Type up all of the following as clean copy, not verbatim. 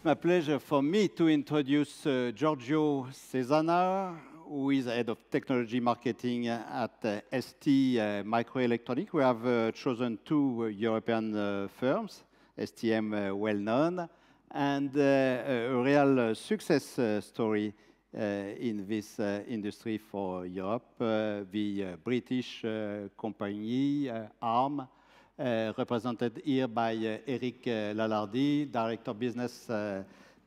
my pleasure for me to introduce Giorgio Cesana, who is head of technology marketing at ST Microelectronics. We have chosen two European firms, STM well-known, and a real success story in this industry for Europe. The British company, ARM, represented here by Eric Lalardy, Director of Business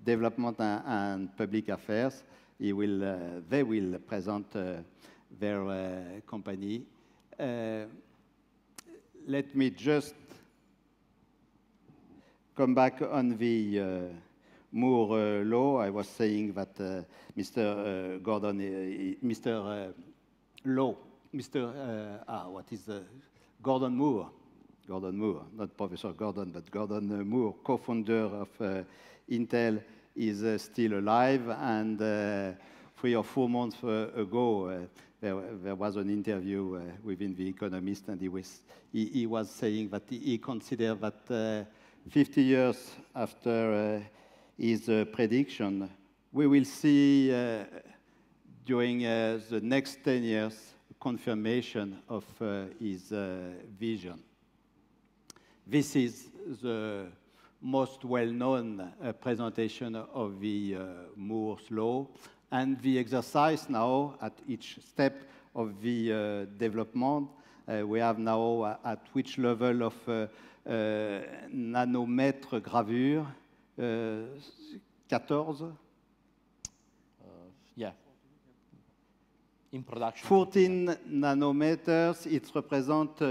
Development and Public Affairs. They will present their company. Let me just come back on the Moore law. I was saying that Mr. Gordon, Gordon Moore, not Professor Gordon, but Gordon Moore, co-founder of Intel, is still alive. And 3 or 4 months ago, there was an interview within The Economist, and he was saying that he considered that 50 years after his prediction, we will see during the next 10 years confirmation of his vision. This is the most well-known presentation of the Moore's law, and the exercise now at each step of the development. We have now at which level of nanometre gravure? 14? Yeah. In production. 14 nanometers. It represents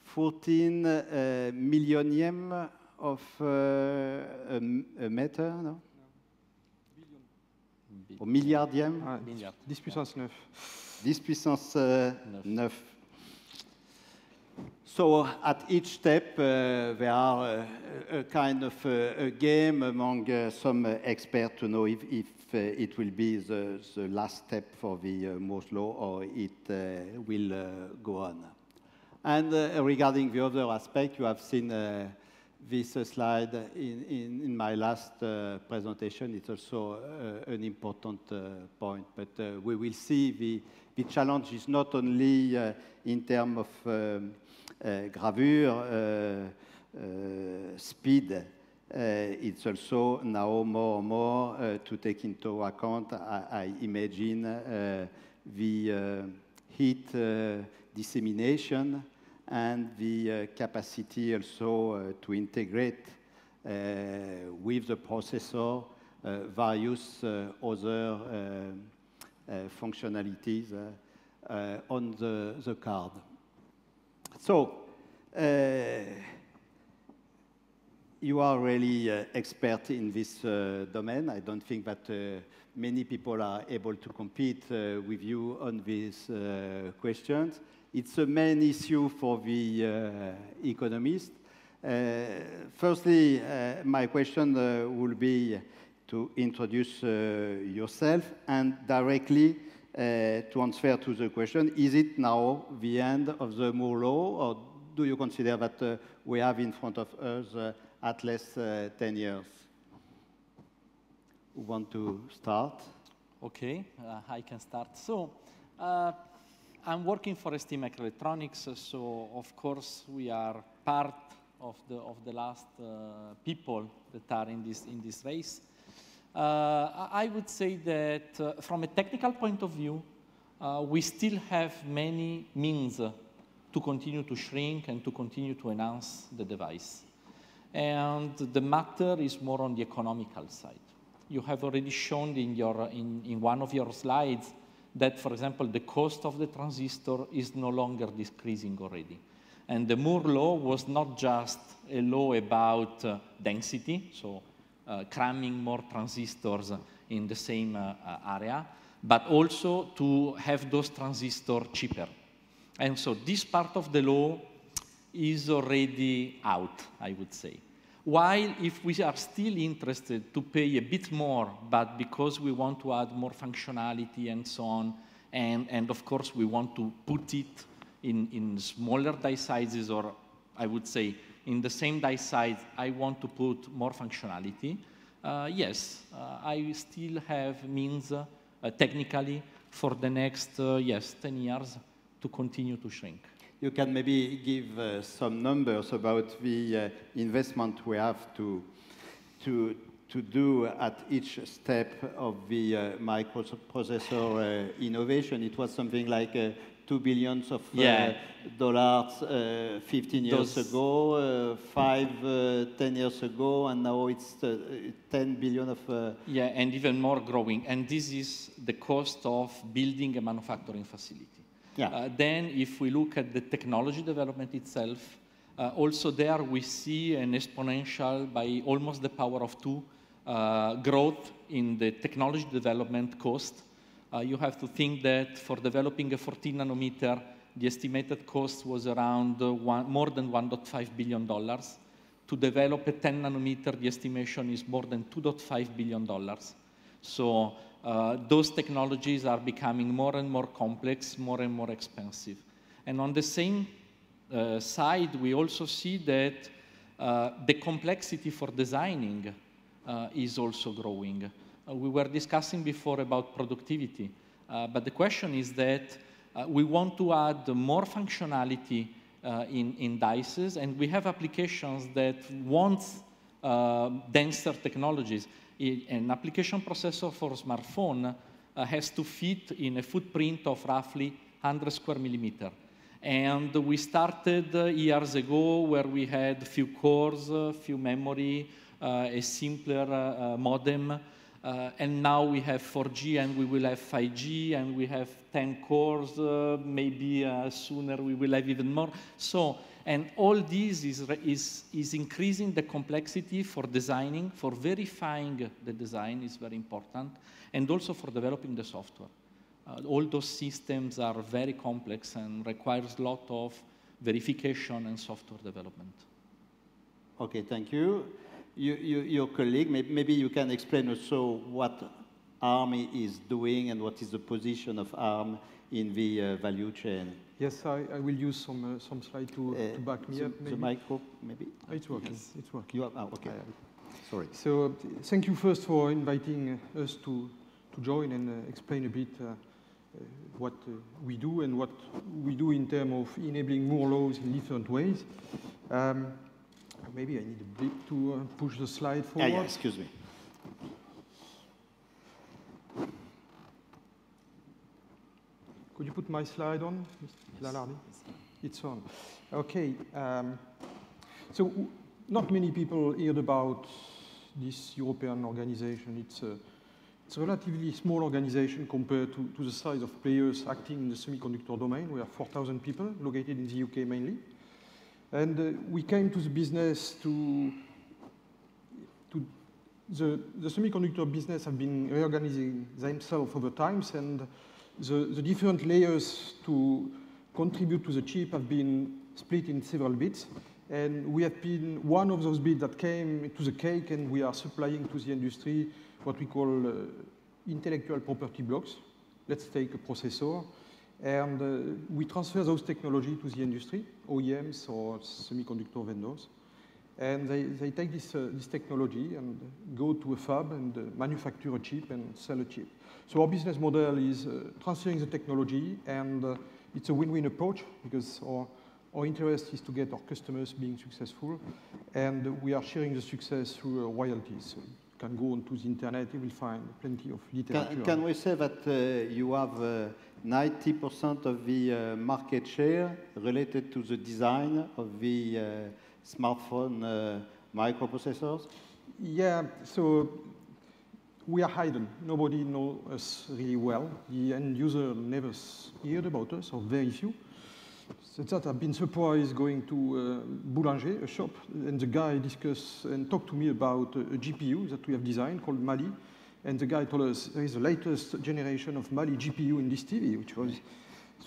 14 millionième of a meter, no? Au milliardième? 10 puissance 9. 10 puissance 9. So at each step, there are a kind of a game among some experts to know if it will be the last step for the Moore's law or it will go on. And regarding the other aspect, you have seen this slide in my last presentation. It's also an important point. But we will see the challenge is not only in terms of gravure, speed. It's also now more and more to take into account, I imagine, the heat dissemination and the capacity also to integrate with the processor various other functionalities on the card. So, you are really expert in this domain. I don't think that many people are able to compete with you on these questions. It's a main issue for the economist. Firstly, my question will be to introduce yourself and directly to answer to the question, is it now the end of the Moore law, or do you consider that we have in front of us at least 10 years? Who want to start? Okay, I can start. So, I'm working for ST Microelectronics, so of course we are part of the last people that are in this race. I would say that from a technical point of view, we still have many means to continue to shrink and to continue to enhance the device. And the matter is more on the economical side. You have already shown in one of your slides that, for example, the cost of the transistor is no longer decreasing already. And the Moore law was not just a law about density, so cramming more transistors in the same area, but also to have those transistors cheaper. And so this part of the law is already out, I would say. While if we are still interested to pay a bit more, but because we want to add more functionality and so on, and of course we want to put it in smaller die sizes, or I would say in the same die size, I want to put more functionality, Yes, I still have means technically for the next, 10 years to continue to shrink. You can maybe give some numbers about the investment we have to do at each step of the microprocessor innovation. It was something like $2 billion dollars 15 years ago, 10 years ago, and now it's 10 billion of... Yeah, and even more growing. And this is the cost of building a manufacturing facility. Yeah. Then if we look at the technology development itself, also there we see an exponential by almost the power of 2 growth in the technology development cost. You have to think that for developing a 14 nanometer, the estimated cost was around more than $1.5 billion. To develop a 10 nanometer, the estimation is more than $2.5 billion. So those technologies are becoming more and more complex, more and more expensive. And on the same side, we also see that the complexity for designing is also growing. We were discussing before about productivity, but the question is that we want to add more functionality in dices, and we have applications that want denser technologies. An application processor for a smartphone has to fit in a footprint of roughly 100 square millimeter. And we started years ago where we had few cores, few memory, a simpler modem, and now we have 4G and we will have 5G and we have 10 cores, maybe sooner we will have even more. So, and all this is increasing the complexity for designing, for verifying the design is very important, and also for developing the software. All those systems are very complex and requires a lot of verification and software development. Okay, thank you. Your colleague, maybe you can explain also what ARM is doing and what is the position of ARM in the value chain. Yes, I will use some slide to back me up. Maybe. The micro, maybe? It's working. Yes. It's working. You are, okay. Sorry. So thank you first for inviting us to join and explain a bit what we do and what we do in terms of enabling Moore laws in different ways. Maybe I need a bit to push the slide forward. Yeah, excuse me. Could you put my slide on, Mr. Lalardi? It's on. Okay. So not many people heard about this European organization. It's a relatively small organization compared to the size of players acting in the semiconductor domain. We are 4,000 people located in the UK mainly. And we came to the business the semiconductor business have been reorganizing themselves over time, and the different layers to contribute to the chip have been split in several bits. And we have been one of those bits that came to the cake, and we are supplying to the industry what we call intellectual property blocks. Let's take a processor. And we transfer those technology to the industry, OEMs or semiconductor vendors. And they take this technology and go to a fab and manufacture a chip and sell a chip. So our business model is transferring the technology, and it's a win-win approach because our interest is to get our customers being successful, and we are sharing the success through royalties. So you can go onto the internet, you will find plenty of literature. Can we say that you have 90% of the market share related to the design of the smartphone microprocessors? Yeah, so we are hidden. Nobody knows us really well. The end user never heard about us, or very few. So that I've been surprised going to Boulanger, a shop, and the guy discussed and talked to me about a GPU that we have designed called Mali. And the guy told us there is the latest generation of Mali GPU in this TV, which was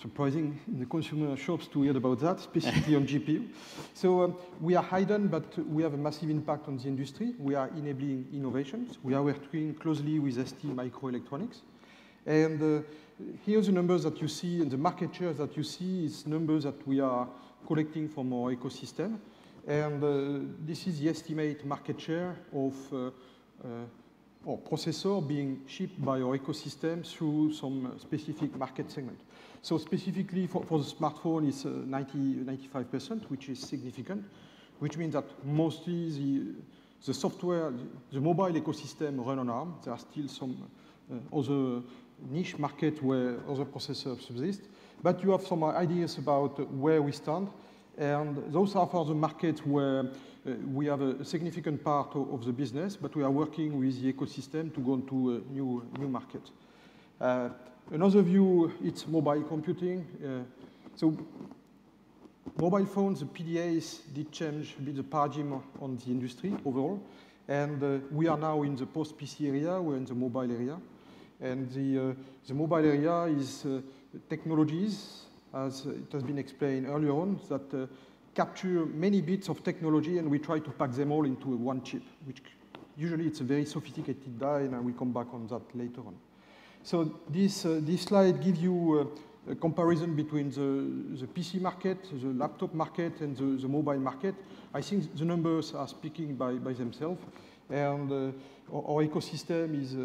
surprising in the consumer shops to hear about that, specifically on GPU. So we are hidden, but we have a massive impact on the industry. We are enabling innovations. We are working closely with STMicroelectronics. And here are the numbers that you see, and the market share that you see is numbers that we are collecting from our ecosystem. And this is the estimate market share of or processor being shipped by our ecosystem through some specific market segment. So specifically for the smartphone, it's 95%, which is significant, which means that mostly the software, the mobile ecosystem run on ARM. There are still some other niche market where other processors subsist. But you have some ideas about where we stand. And those are for the markets where we have a significant part of the business, but we are working with the ecosystem to go into a new market. Another view, it's mobile computing. So mobile phones, the PDAs did change a bit the paradigm on the industry overall. And we are now in the post-PC area, we're in the mobile area. And the mobile area is technologies, as it has been explained earlier on, that capture many bits of technology and we try to pack them all into one chip, which usually it's a very sophisticated die, and I will come back on that later on. So this slide gives you a comparison between the PC market, the laptop market, and the mobile market. I think the numbers are speaking by themselves. And our ecosystem is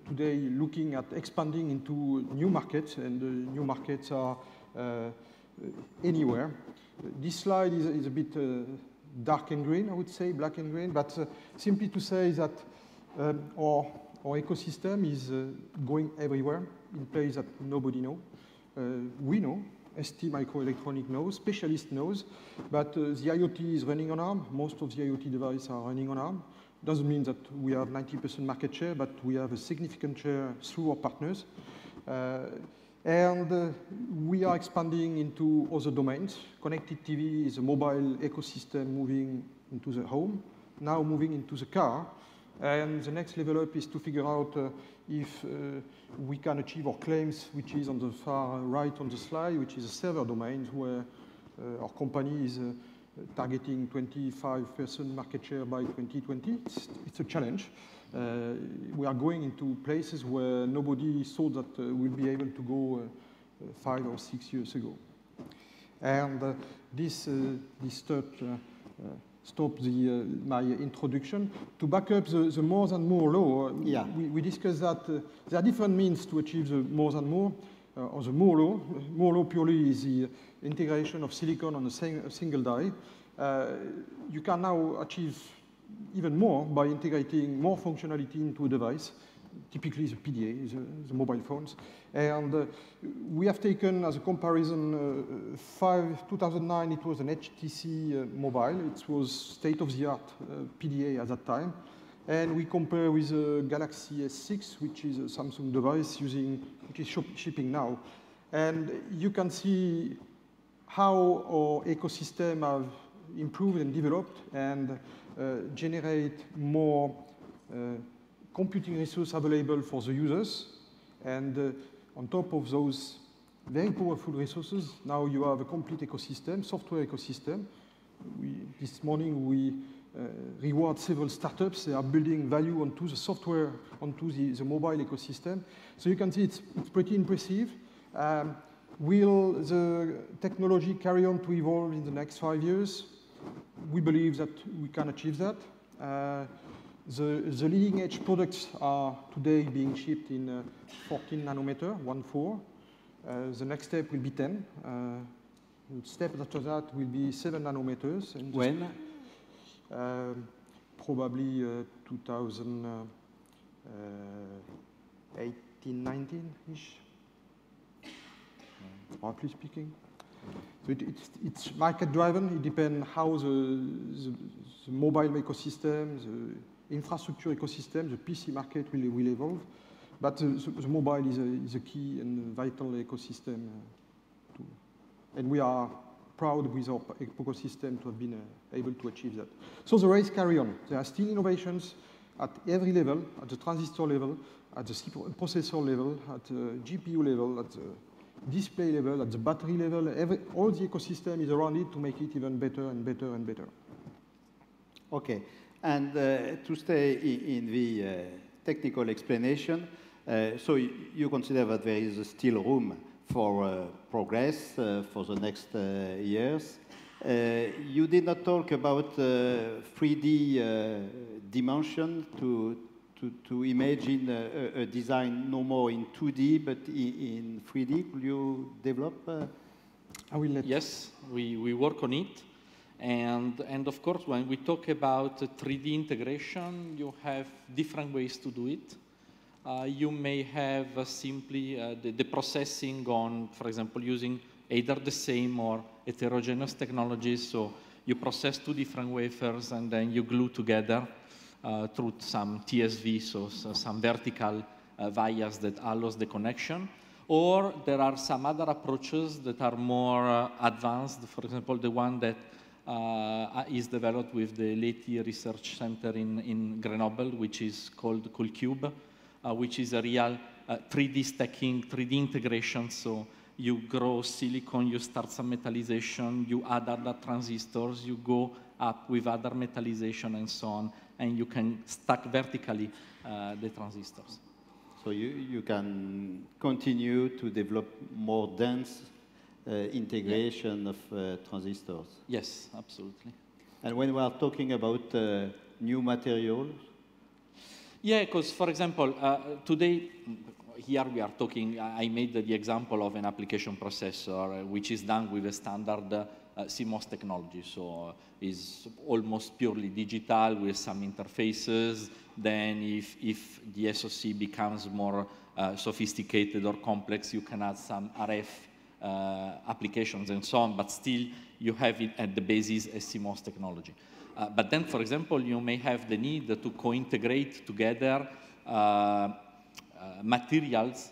today looking at expanding into new markets, and new markets are anywhere. This slide is a bit dark and green, I would say, black and green, but simply to say that our ecosystem is going everywhere in place that nobody knows. We know, STMicroelectronics knows, specialist knows, but the IoT is running on ARM. Most of the IoT devices are running on ARM. Doesn't mean that we have 90% market share, but we have a significant share through our partners. And we are expanding into other domains. Connected TV is a mobile ecosystem moving into the home, now moving into the car. And the next level up is to figure out if we can achieve our claims, which is on the far right on the slide, which is a server domain where our company is targeting 25% market share by 2020. It's a challenge. We are going into places where nobody thought that we'll be able to go 5 or 6 years ago. And this stops my introduction. To back up the more than more law, we discussed that there are different means to achieve the more than more, or the Moore law. Moore law purely is the integration of silicon on a single die. You can now achieve even more by integrating more functionality into a device, typically the PDA, the mobile phones. And we have taken as a comparison 2009, it was an HTC Mobile. It was state-of-the-art PDA at that time. And we compare with the Galaxy S6, which is a Samsung device which is shipping now. And you can see how our ecosystem have improved and developed and generate more computing resources available for the users. And on top of those very powerful resources, now you have a complete ecosystem, software ecosystem. This morning we reward several startups. They are building value onto the software, onto the mobile ecosystem. So you can see it's pretty impressive. Will the technology carry on to evolve in the next 5 years? We believe that we can achieve that. The leading edge products are today being shipped in 14 nanometer, 1.4. The next step will be 10. The step after that will be 7 nanometers. And when? Probably 2018, 19-ish, roughly speaking. So it's market-driven. It depends how the mobile ecosystem, the infrastructure ecosystem, the PC market will evolve. But the mobile is a key and vital ecosystem. And we are proud with our ecosystem to have been able to achieve that. So the race carry on. There are still innovations at every level, at the transistor level, at the processor level, at the GPU level, at the display level, at the battery level. All the ecosystem is around it to make it even better and better and better. Okay, and to stay in the technical explanation, so you consider that there is still room for progress for the next years. You did not talk about 3D dimension to imagine a design no more in 2D but in 3D? Could you develop? I will let. Yes, we work on it. And of course, when we talk about 3D integration, you have different ways to do it. You may have simply the processing on, for example, using either the same or heterogeneous technologies. So you process two different wafers and then you glue together through some TSV, so some vertical vias that allows the connection. Or there are some other approaches that are more advanced. For example, the one that is developed with the Leti Research Center in Grenoble, which is called CoolCube, which is a real 3D stacking, 3D integration. So you grow silicon, you start some metallization, you add other transistors, you go up with other metallization and so on, and you can stack vertically the transistors. So you can continue to develop more dense integration of transistors. Yes, absolutely. And when we are talking about new materials? Yeah, because for example, today, here we are talking, I made the example of an application processor, which is done with a standard CMOS technology. So it's almost purely digital with some interfaces. Then if the SoC becomes more sophisticated or complex, you can add some RF applications and so on, but still you have it at the basis as CMOS technology. But then, for example, you may have the need to co-integrate together materials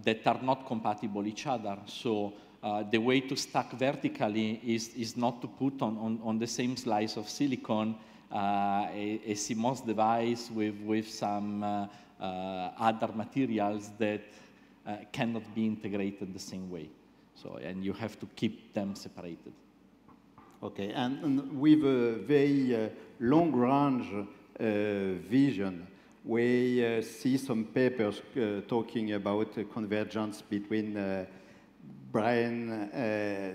that are not compatible each other. So the way to stack vertically is not to put on the same slice of silicon a CMOS device with some other materials that cannot be integrated the same way. So, and you have to keep them separated. Okay, and with a very long-range vision, we see some papers talking about convergence between brain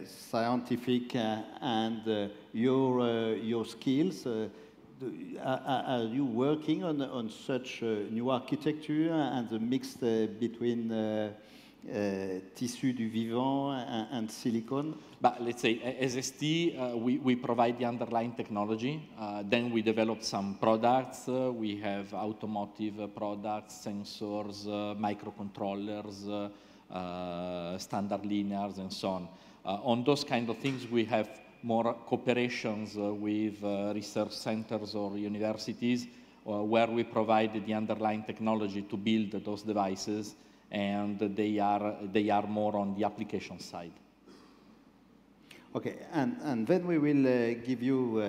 scientific and your skills. Are you working on such new architecture and the mix between tissu du vivant and silicon? But let's say, as ST, we provide the underlying technology. Then we develop some products. We have automotive products, sensors, microcontrollers, standard linears, and so on. On those kind of things, we have more cooperations with research centers or universities where we provide the underlying technology to build those devices, and they are more on the application side. Okay, and then we will give you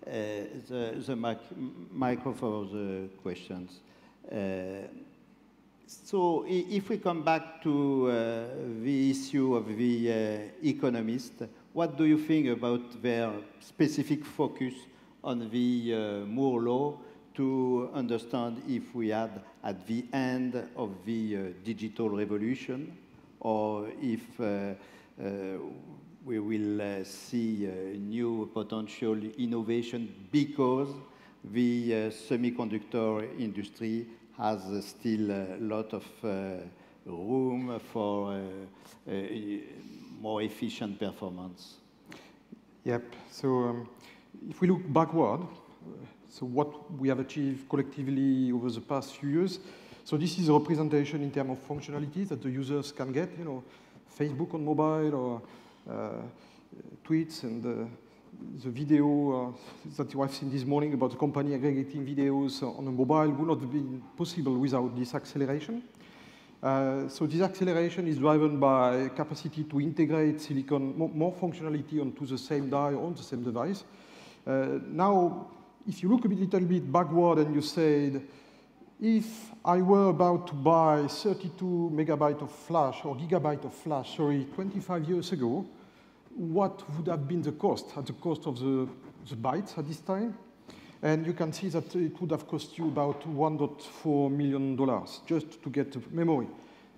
the mic for the questions. So if we come back to the issue of the economist, what do you think about their specific focus on the Moore law to understand if we are at the end of the digital revolution, or if we will see new potential innovation because the semiconductor industry has still a lot of room for more efficient performance? Yep. So if we look backward, so what we have achieved collectively over the past few years, so this is a representation in terms of functionalities that the users can get, you know, Facebook on mobile or tweets and the video that you have seen this morning about the company aggregating videos on a mobile would not have been possible without this acceleration. So this acceleration is driven by capacity to integrate silicon, more functionality onto the same die on the same device. Now, if you look a little bit backward and you said, if I were about to buy 32 megabytes of flash or gigabyte of flash, 25 years ago, what would have been the cost at the cost of the bytes at this time? And you can see that it would have cost you about $1.4 million just to get the memory.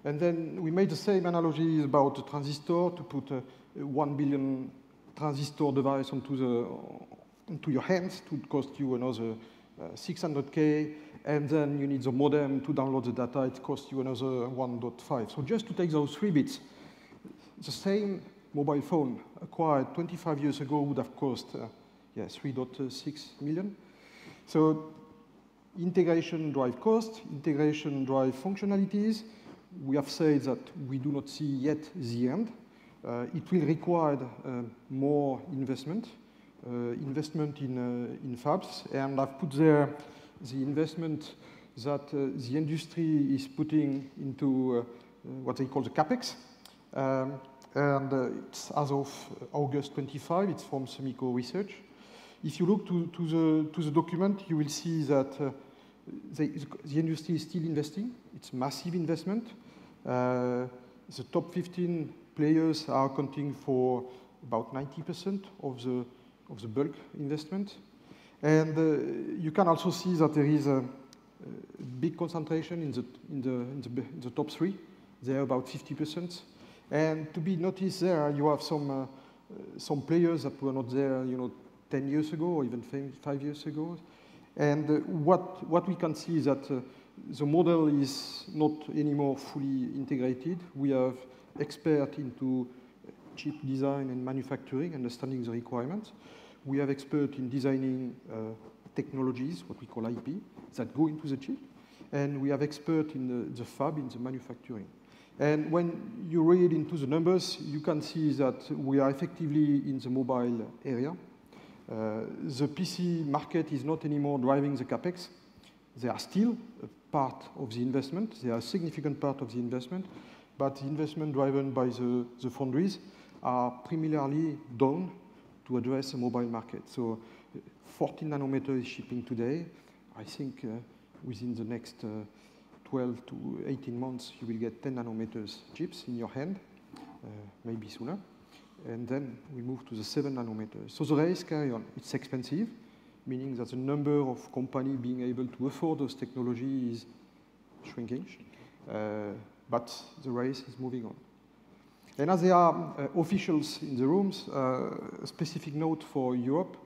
And then we made the same analogy about the transistor, to put a 1 billion transistor device onto your hands. It would cost you another 600K, and then you need the modem to download the data. It costs you another 1.5. So just to take those 3 bits, the same mobile phone acquired 25 years ago would have cost 3.6 million. So integration drive cost, integration drive functionalities. We have said that we do not see yet the end. It will require more investment, in fabs, and I've put there the investment that the industry is putting into what they call the CapEx. And it's as of August 25, it's from Semico Research. If you look to the document, you will see that the industry is still investing. It's massive investment. The top 15 players are accounting for about 90% of the bulk investment. And you can also see that there is a big concentration in the top 3. They're about 50%. And to be noticed there, you have some players that were not there, 10 years ago or even 5 years ago. And what we can see is that the model is not anymore fully integrated. We have experts into chip design and manufacturing, understanding the requirements. We have experts in designing technologies, what we call IP, that go into the chip. And we have experts in the fab, in the manufacturing. And when you read into the numbers, you can see that we are effectively in the mobile area. The PC market is not anymore driving the CapEx. They are still a part of the investment. They are a significant part of the investment. But the investment driven by the foundries are primarily done to address the mobile market. So 14 nanometer is shipping today. I think within the next 12 to 18 months, you will get 10 nanometers chips in your hand, maybe sooner. And then we move to the 7 nanometers. So the race carry on. It's expensive, meaning that the number of companies being able to afford those technologies is shrinking. But the race is moving on. And as there are officials in the rooms, a specific note for Europe.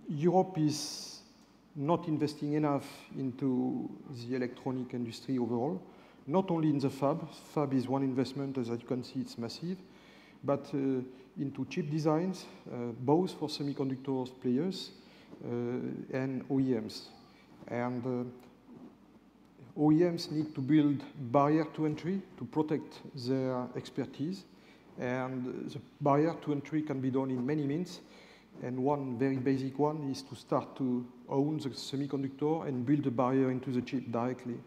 Europe is not investing enough into the electronic industry overall, not only in the fab. Fab is one investment, as you can see, it's massive, but into chip designs, both for semiconductors players and OEMs. And OEMs need to build barrier to entry to protect their expertise. And the barrier to entry can be done in many means. And one very basic one is to start to own the semiconductor and build a barrier into the chip directly.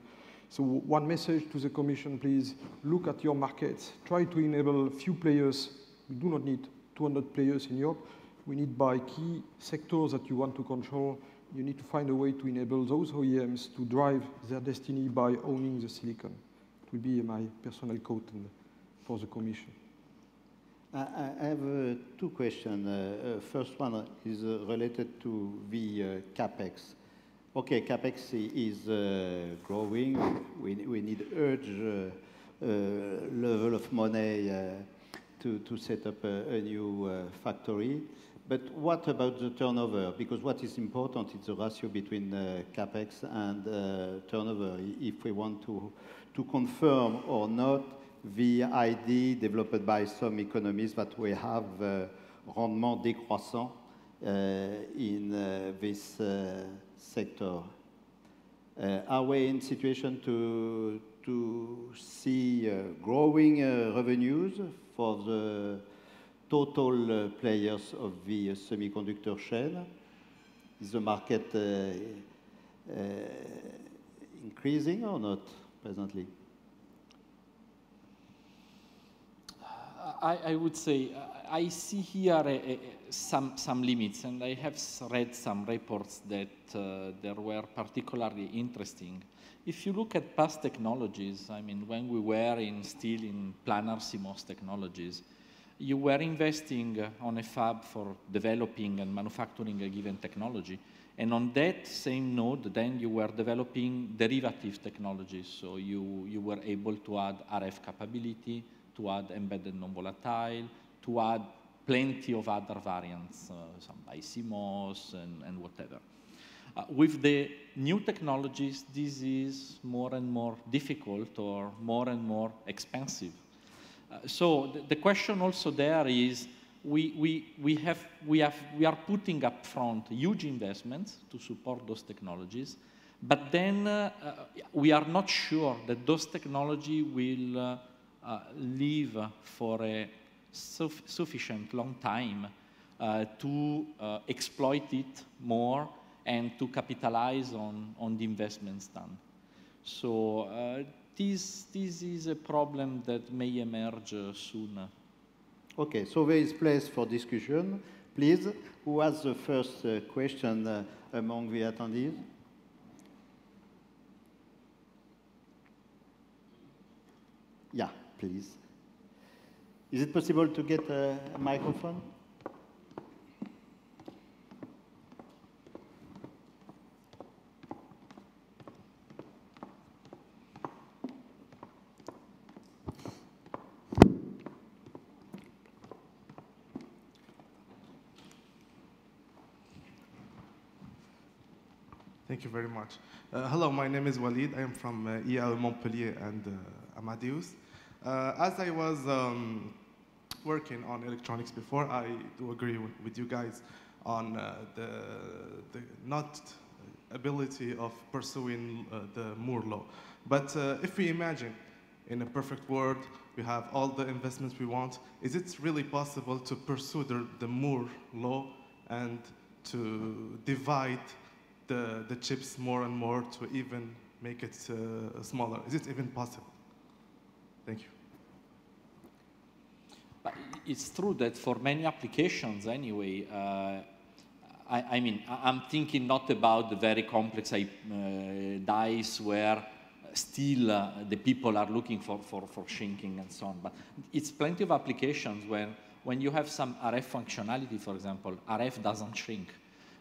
So one message to the Commission, please look at your markets. Try to enable few players. We do not need 200 players in Europe. We need by key sectors that you want to control. You need to find a way to enable those OEMs to drive their destiny by owning the silicon. It will be my personal quote for the Commission. I have 2 questions. First one is related to the CapEx. Okay, CapEx is growing. We need urge level of money to set up a new factory. But what about the turnover? Because what is important is the ratio between CapEx and turnover. If we want to confirm or not the idea developed by some economists that we have rendement décroissant in this sector. Are we in situation to see growing revenues for the total players of the semiconductor chain? Is the market increasing or not presently? I would say I see here some limits, and I have read some reports that there were particularly interesting. If you look at past technologies, I mean, when we were still in planar CMOS technologies, you were investing on a fab for developing and manufacturing a given technology. And on that same node, then you were developing derivative technologies. So you were able to add RF capability, to add embedded non-volatile, to add plenty of other variants, some BiCMOS and whatever. With the new technologies, this is more and more difficult or more and more expensive. So the question also there is, we are putting up front huge investments to support those technologies, but then we are not sure that those technology will live for a sufficient long time to exploit it more and to capitalize on the investments done. So this is a problem that may emerge soon. Okay, so there is place for discussion. Please, who has the first question among the attendees? Yeah, please. Is it possible to get a microphone? Thank you very much. Hello, my name is Walid. I am from IAE Montpellier and Amadeus. As I was working on electronics before, I do agree with you guys on the not ability of pursuing the Moore law. But if we imagine in a perfect world, we have all the investments we want, is it really possible to pursue the Moore law and to divide the chips more and more to even make it smaller? Is it even possible? Thank you. But it's true that for many applications anyway, I mean, I'm thinking not about the very complex dice where still the people are looking for shrinking and so on, but it's plenty of applications where when you have some RF functionality, for example, RF doesn't shrink.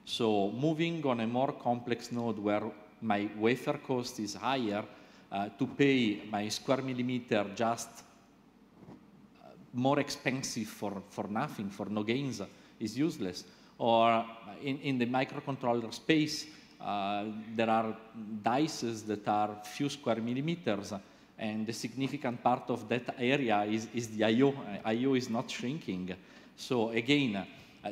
So moving on a more complex node where my wafer cost is higher, to pay my square millimeter just more expensive for nothing, for no gains, is useless. Or in the microcontroller space, there are dices that are few square millimeters, and the significant part of that area is the I/O. I/O is not shrinking. So again,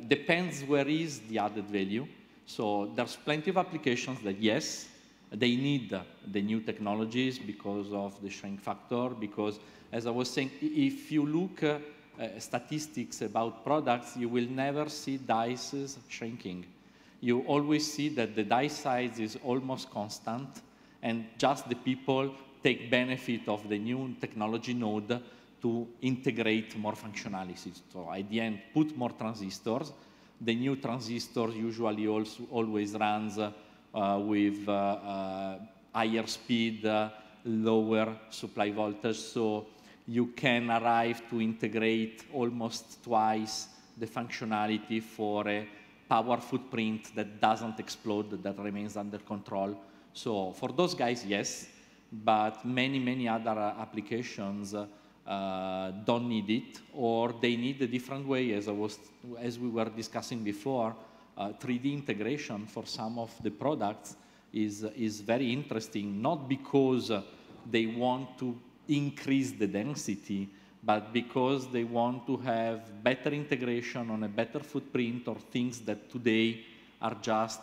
depends where is the added value. So there's plenty of applications that, yes, they need the new technologies because of the shrink factor, because, as I was saying, if you look statistics about products, you will never see dices shrinking. You always see that the die size is almost constant, and just the people take benefit of the new technology node to integrate more functionalities. So at the end, put more transistors. The new transistor usually also always runs with higher speed, lower supply voltage, so you can arrive to integrate almost twice the functionality for a power footprint that doesn't explode, that remains under control. So for those guys, yes, but many other applications don't need it, or they need a different way, as we were discussing before. 3D integration for some of the products is very interesting, not because they want to increase the density, but because they want to have better integration on a better footprint or things that today are just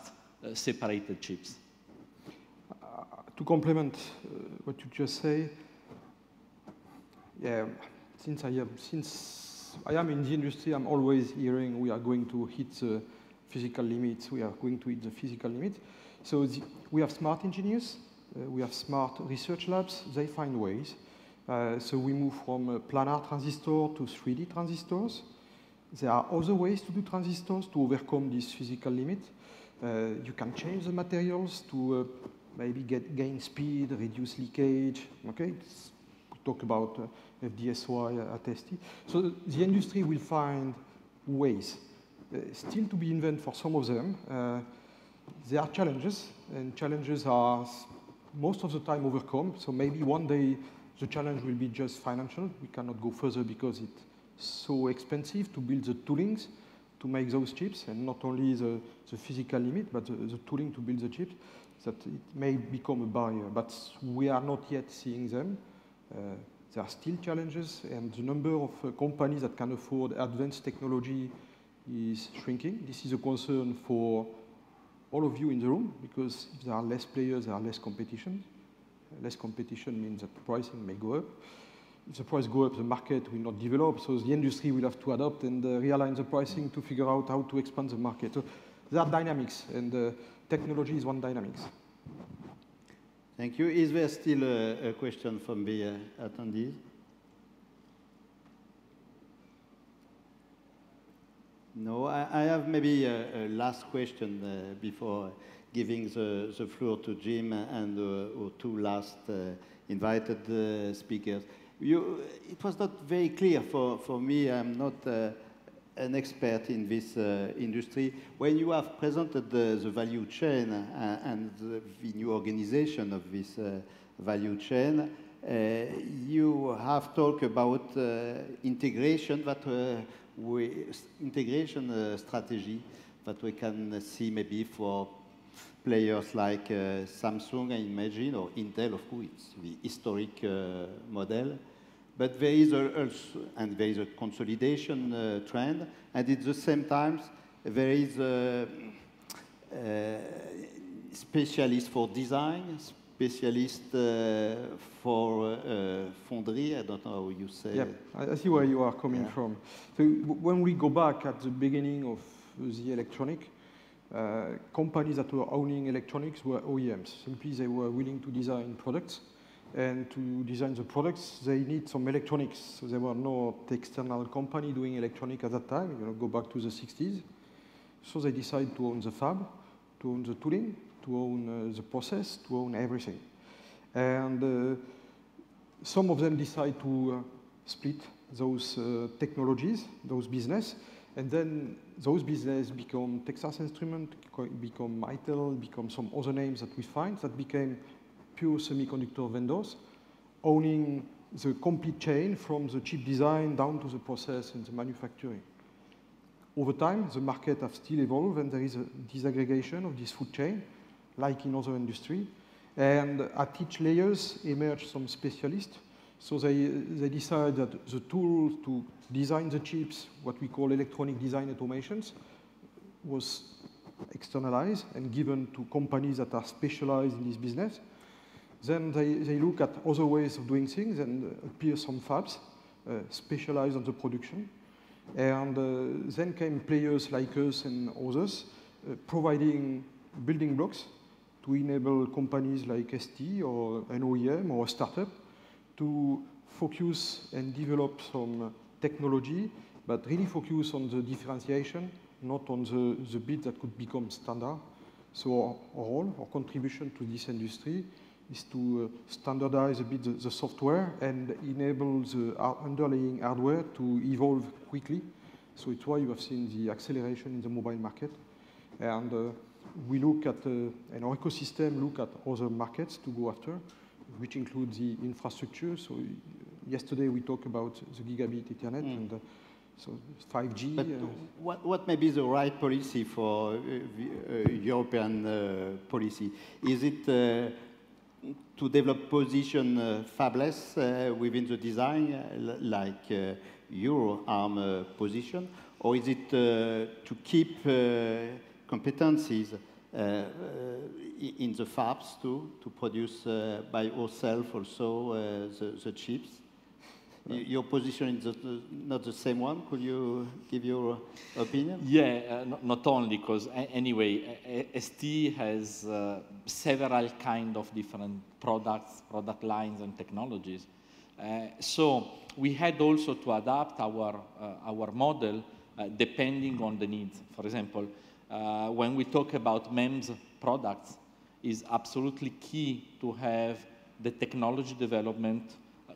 separated chips. To complement what you just say, yeah, since I am in the industry, I'm always hearing we are going to hit the physical limits, we are going to hit the physical limit. So we have smart engineers, we have smart research labs, they find ways. So we move from a planar transistor to 3D transistors. There are other ways to do transistors to overcome this physical limit. You can change the materials to maybe gain speed, reduce leakage. Okay, we talk about FD-SOI at ST. So the industry will find ways still to be invented for some of them. There are challenges, and challenges are most of the time overcome. So maybe one day the challenge will be just financial. We cannot go further because it's so expensive to build the toolings to make those chips, and not only the physical limit, but the tooling to build the chips, that it may become a barrier. But we are not yet seeing them. There are still challenges, and the number of companies that can afford advanced technology is shrinking. This is a concern for all of you in the room, because if there are less players, there are less competition. Less competition means that the pricing may go up. If the price goes up, the market will not develop, so the industry will have to adapt and realign the pricing to figure out how to expand the market. So there are dynamics, and technology is one dynamics. Thank you. Is there still a question from the attendees? No, I have maybe a last question before giving the floor to Jim and our two last invited speakers. It was not very clear for me. I'm not an expert in this industry. When you have presented the value chain and the new organization of this value chain, you have talked about integration integration strategy that we can see maybe for players like Samsung, I imagine, or Intel, of course, it's the historic model. But there is a consolidation trend, and at the same time, there is a specialist for design, specialist for foundry. I don't know how you say. Yeah, I see where you are coming from. So when we go back at the beginning of the electronic, companies that were owning electronics were OEMs. Simply, they were willing to design products. And to design the products, they need some electronics. So there were no external company doing electronic at that time. Go back to the 60s. So they decided to own the fab, to own the tooling, to own the process, to own everything. And some of them decide to split those technologies, those business. And then those business become Texas Instruments, become Mitel, become some other names that we find that became pure semiconductor vendors, owning the complete chain from the chip design down to the process and the manufacturing. Over time, the market has still evolved, and there is a disaggregation of this food chain, like in other industry. And at each layers emerge some specialists. So they decide that the tool to design the chips, what we call electronic design automations, was externalized and given to companies that are specialized in this business. Then they look at other ways of doing things, and appear some fabs specialized on the production. And then came players like us and others, providing building blocks to enable companies like ST or an OEM or a startup to focus and develop some technology, but really focus on the differentiation, not on the bit that could become standard. So our role, our contribution to this industry is to standardize a bit the software and enable the underlying hardware to evolve quickly. So it's why you have seen the acceleration in the mobile market. And we look at, and our ecosystem look at other markets to go after, which include the infrastructure. So yesterday we talked about the gigabit Ethernet and so 5G. But what may be the right policy for European policy? Is it to develop position fabless within the design, like your ARM position, or is it to keep competencies in the fabs too, to produce by ourselves also the chips? Your position is not the same one. Could you give your opinion? Yeah, not only because anyway, ST has several kind of different products, product lines, and technologies. So we had also to adapt our model depending on the needs. For example, when we talk about MEMS products, is absolutely key to have the technology development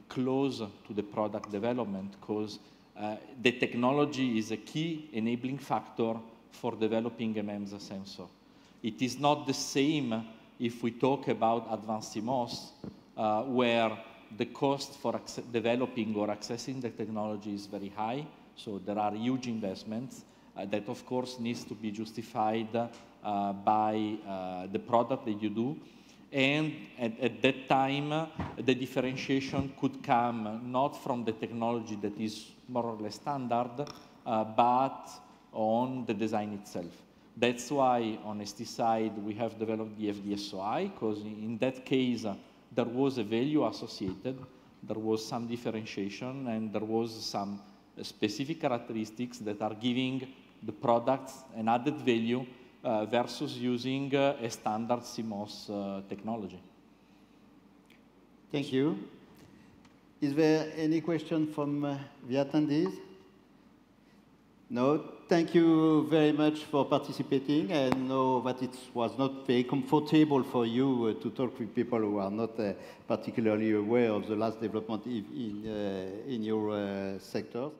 close to the product development, because the technology is a key enabling factor for developing a MEMS sensor. It is not the same if we talk about advanced CMOS, where the cost for developing or accessing the technology is very high, so there are huge investments, that of course needs to be justified by the product that you do. And at that time, the differentiation could come not from the technology that is more or less standard, but on the design itself. That's why on ST side, we have developed the FD-SOI, because in that case, there was a value associated, there was some differentiation, and there was some specific characteristics that are giving the products an added value versus using a standard CMOS technology. Thank you. Is there any question from the attendees? No? Thank you very much for participating. I know that it was not very comfortable for you to talk with people who are not particularly aware of the last development in your sectors.